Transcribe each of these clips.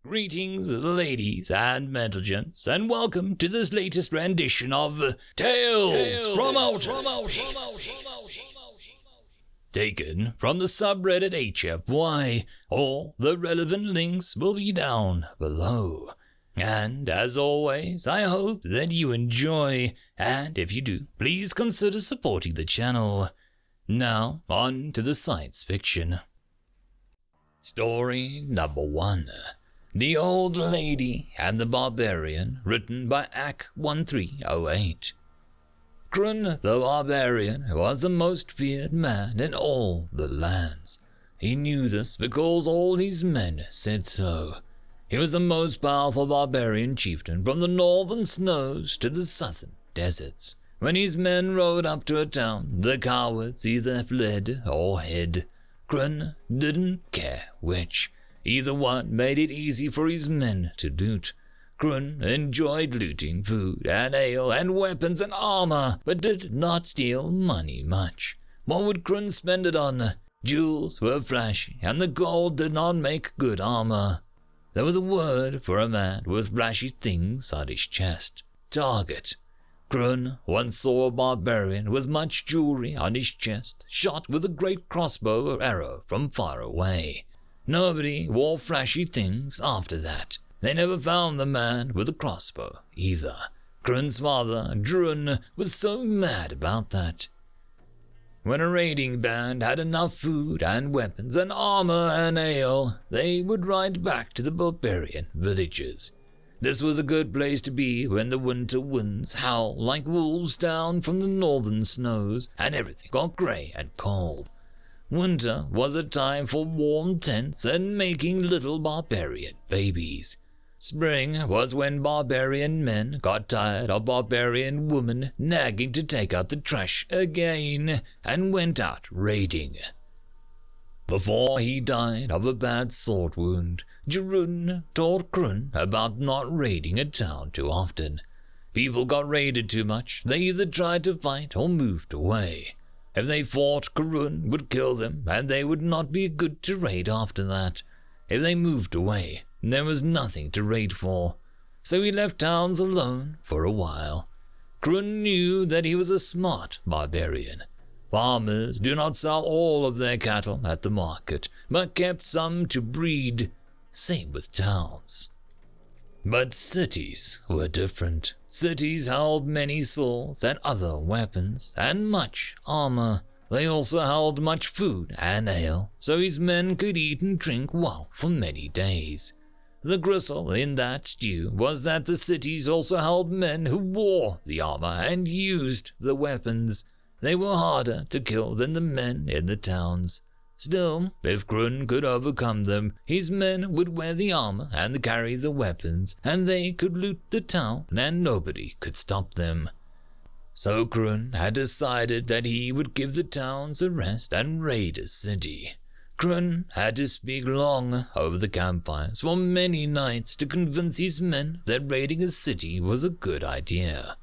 Greetings, ladies and gentlemen, and welcome to this latest rendition of Tales from Outer Space. Taken from the subreddit HFY. All the relevant links will be down below. And as always, I hope that you enjoy, and if you do, please consider supporting the channel. Now, on to the science fiction. Story number 1. The Old Lady and the Barbarian, written by AC1308. Krun the Barbarian was the most feared man in all the lands. He knew this because all his men said so. He was the most powerful barbarian chieftain from the northern snows to the southern deserts. When his men rode up to a town, the cowards either fled or hid. Krun didn't care which. Either one made it easy for his men to loot. Krun enjoyed looting food and ale and weapons and armor, but did not steal money much. What would Krun spend it on? Jewels were flashy, and the gold did not make good armor. There was a word for a man with flashy things on his chest. Target. Krun once saw a barbarian with much jewelry on his chest, shot with a great crossbow or arrow from far away. Nobody wore flashy things after that. They never found the man with the crossbow either. Krun's father, Drun, was so mad about that. When a raiding band had enough food and weapons and armor and ale, they would ride back to the barbarian villages. This was a good place to be when the winter winds howled like wolves down from the northern snows and everything got grey and cold. Winter was a time for warm tents and making little barbarian babies. Spring was when barbarian men got tired of barbarian women nagging to take out the trash again and went out raiding. Before he died of a bad sword wound, Jerun taught Krun about not raiding a town too often. People got raided too much. They either tried to fight or moved away. If they fought, Krun would kill them, and they would not be good to raid after that. If they moved away, there was nothing to raid for. So he left towns alone for a while. Krun knew that he was a smart barbarian. Farmers do not sell all of their cattle at the market, but kept some to breed. Same with towns. But cities were different. Cities held many swords and other weapons, and much armor. They also held much food and ale, so his men could eat and drink well for many days. The gristle in that stew was that the cities also held men who wore the armor and used the weapons. They were harder to kill than the men in the towns. Still, if Krun could overcome them, his men would wear the armor and carry the weapons, and they could loot the town and nobody could stop them. So Krun had decided that he would give the towns a rest and raid a city. Krun had to speak long over the campfires for many nights to convince his men that raiding a city was a good idea.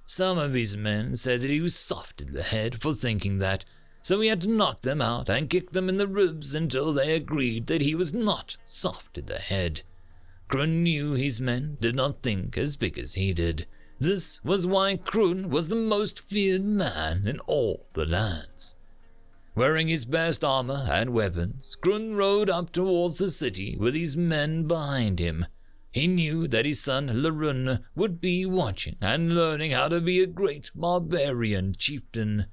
Some of his men said that he was soft in the head for thinking that, so he had to knock them out and kick them in the ribs until they agreed that he was not soft in the head. Krun knew his men did not think as big as he did. This was why Krun was the most feared man in all the lands. Wearing his best armor and weapons, Krun rode up towards the city with his men behind him. He knew that his son Larun would be watching and learning how to be a great barbarian chieftain.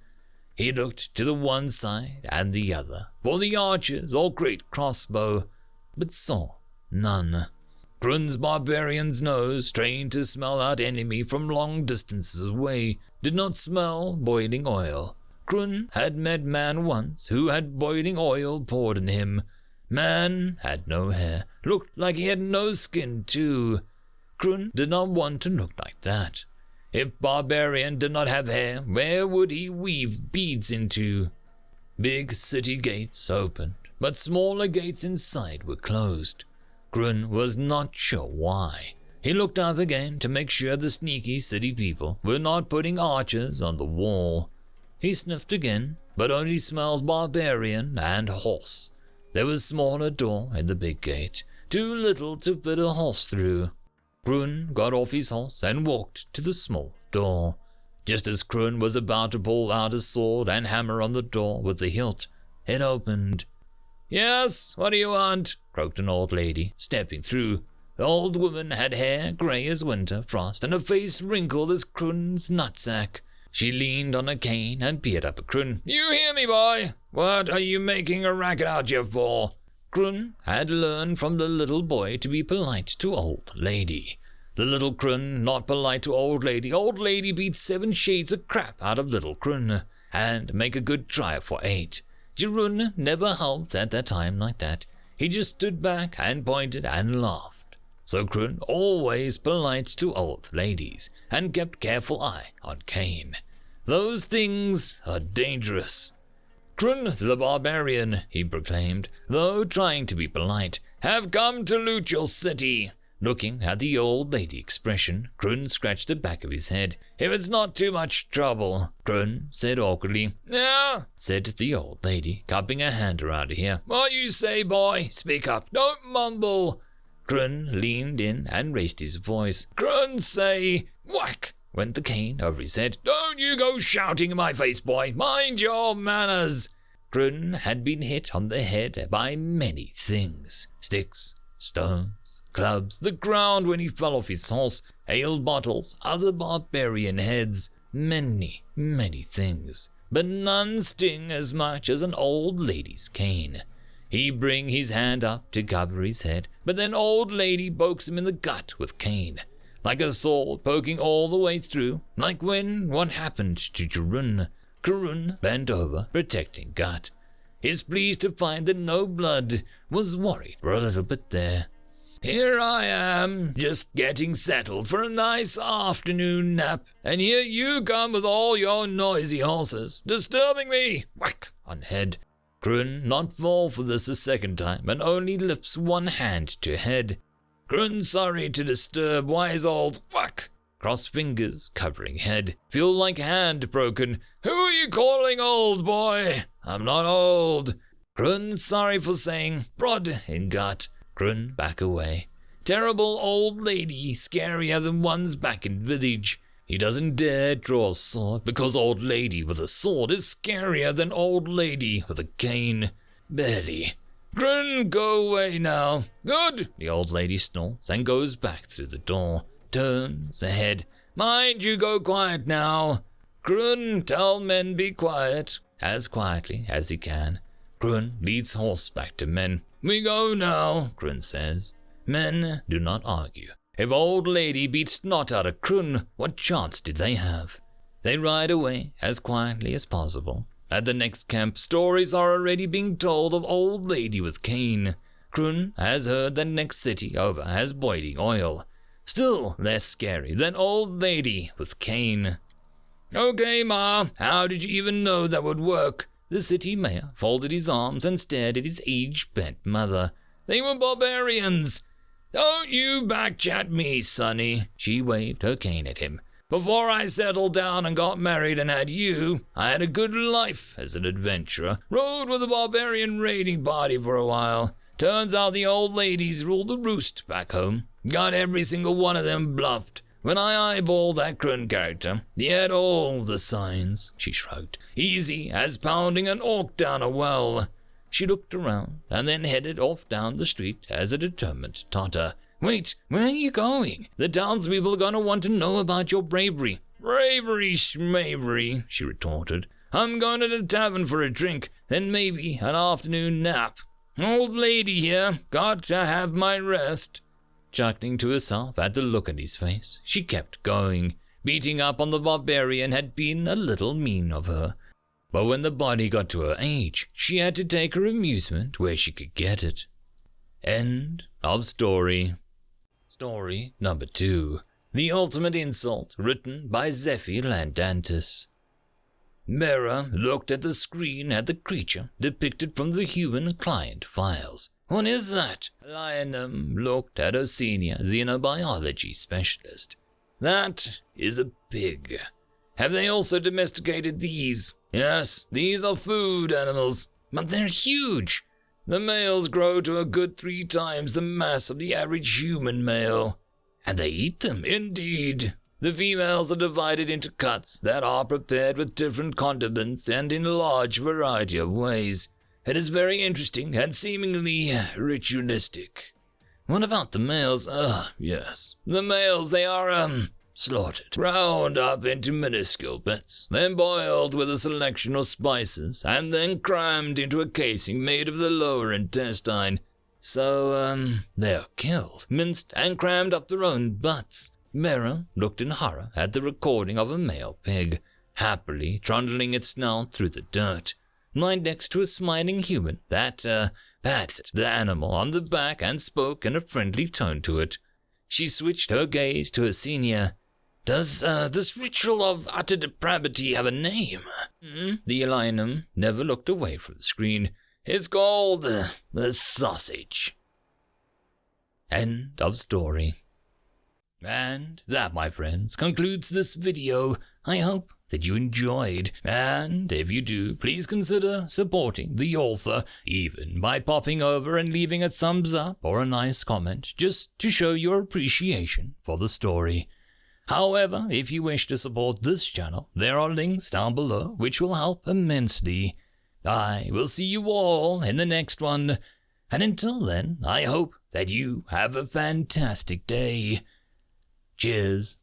He looked to the one side and the other for the archers or great crossbow, but saw none. Krun's barbarian's nose, trained to smell out enemy from long distances away, did not smell boiling oil. Krun had met man once who had boiling oil poured in him. Man had no hair, looked like he had no skin too. Krun did not want to look like that. If Barbarian did not have hair, where would he weave beads into? Big city gates opened, but smaller gates inside were closed. Krun was not sure why. He looked up again to make sure the sneaky city people were not putting archers on the wall. He sniffed again, but only smelled barbarian and horse. There was a smaller door in the big gate. too little to put a horse through. Krun got off his horse and walked to the small door. Just as Krun was about to pull out his sword and hammer on the door with the hilt, it opened. "Yes, what do you want?" croaked an old lady, stepping through. The old woman had hair grey as winter frost and a face wrinkled as Krun's nutsack. She leaned on a cane and peered up at Krun. "You hear me, boy? What are you making a racket out here for?" Krun had learned from the little boy to be polite to old lady. The little Krun not polite to old lady. Old lady beat 7 shades of crap out of little Krun and make a good try for 8. Jarun never helped at that time like that. He just stood back and pointed and laughed. So Krun always polite to old ladies and kept careful eye on Cain. Those things are dangerous. "Krun the Barbarian," he proclaimed, though trying to be polite, "have come to loot your city." Looking at the old lady expression, Krun scratched the back of his head. "If it's not too much trouble," Krun said awkwardly. "Yeah," said the old lady, cupping her hand around her ear. "What you say, boy? Speak up. Don't mumble." Krun leaned in and raised his voice. "Krun say, whack!" went the cane over his head. "Don't you go shouting in my face, boy. Mind your manners." Krun had been hit on the head by many things. Sticks, stones, clubs, the ground when he fell off his horse, ale bottles, other barbarian heads, many, many things. But none sting as much as an old lady's cane. He bring his hand up to cover his head, but then old lady pokes him in the gut with cane, like a sword poking all the way through, like when what happened to Jarun. Karun bent over, protecting gut. Is pleased to find that no blood, was worried for a little bit there. "Here I am, just getting settled for a nice afternoon nap, and here you come with all your noisy horses, disturbing me." Whack on head. Krun not fall for this a second time, and only lifts one hand to head. Krun sorry to disturb wise old whack. Cross fingers covering head. Feel like hand broken. "Who are you calling old, boy? I'm not old." Krun sorry for saying prod in gut. Krun back away. Terrible old lady, scarier than one's back in village. He doesn't dare draw a sword because old lady with a sword is scarier than old lady with a cane. Barely. "Krun, go away now." "Good." The old lady snorts and goes back through the door. Turns ahead. "Mind you go quiet now." Krun, tell men be quiet. As quietly as he can. Krun leads horse back to men. "We go now," Krun says. Men do not argue. If old lady beat snot out of Krun, what chance did they have? They ride away as quietly as possible. At the next camp, stories are already being told of old lady with cane. Krun has heard that next city over has boiling oil. Still less scary than old lady with cane. "Okay, Ma, how did you even know that would work?" The city mayor folded his arms and stared at his age-bent mother. "They were barbarians." "Don't you backchat me, sonny." She waved her cane at him. "Before I settled down and got married and had you, I had a good life as an adventurer. Rode with a barbarian raiding party for a while. Turns out the old ladies ruled the roost back home. Got every single one of them bluffed. When I eyeballed that Krun character, he had all the signs." She shrugged. "Easy as pounding an orc down a well." She looked around and then headed off down the street as a determined totter. "Wait, where are you going? The townspeople are going to want to know about your bravery." "Bravery schmavery," she retorted. "I'm going to the tavern for a drink, then maybe an afternoon nap. Old lady here, got to have my rest." Chuckling to herself at the look on his face, she kept going. Beating up on the barbarian had been a little mean of her. But when the body got to her age, she had to take her amusement where she could get it. End of story. Story number 2. The Ultimate Insult, written by Zephy Landantis. Mera looked at the screen at the creature depicted from the human client files. "What is that?" Lionel looked at her senior xenobiology specialist. "That is a pig. Have they also domesticated these?" "Yes, these are food animals, but they're huge. The males grow to a good 3 times the mass of the average human male. And they eat them, indeed. The females are divided into cuts that are prepared with different condiments and in a large variety of ways. It is very interesting and seemingly ritualistic. What about the males? Yes. The males, they are, slaughtered, ground up into minuscule bits, then boiled with a selection of spices, and then crammed into a casing made of the lower intestine. So, they are killed, minced, and crammed up their own butts. Mera looked in horror at the recording of a male pig, happily trundling its snout through the dirt, right next to a smiling human that, patted the animal on the back and spoke in a friendly tone to it. She switched her gaze to her senior. Does, this ritual of utter depravity have a name? The Elinum never looked away from the screen. It's called, sausage. End of story. And that, my friends, concludes this video. I hope that you enjoyed, and if you do, please consider supporting the author, even by popping over and leaving a thumbs up or a nice comment, just to show your appreciation for the story. However, if you wish to support this channel, there are links down below which will help immensely. I will see you all in the next one, and until then, I hope that you have a fantastic day. Cheers.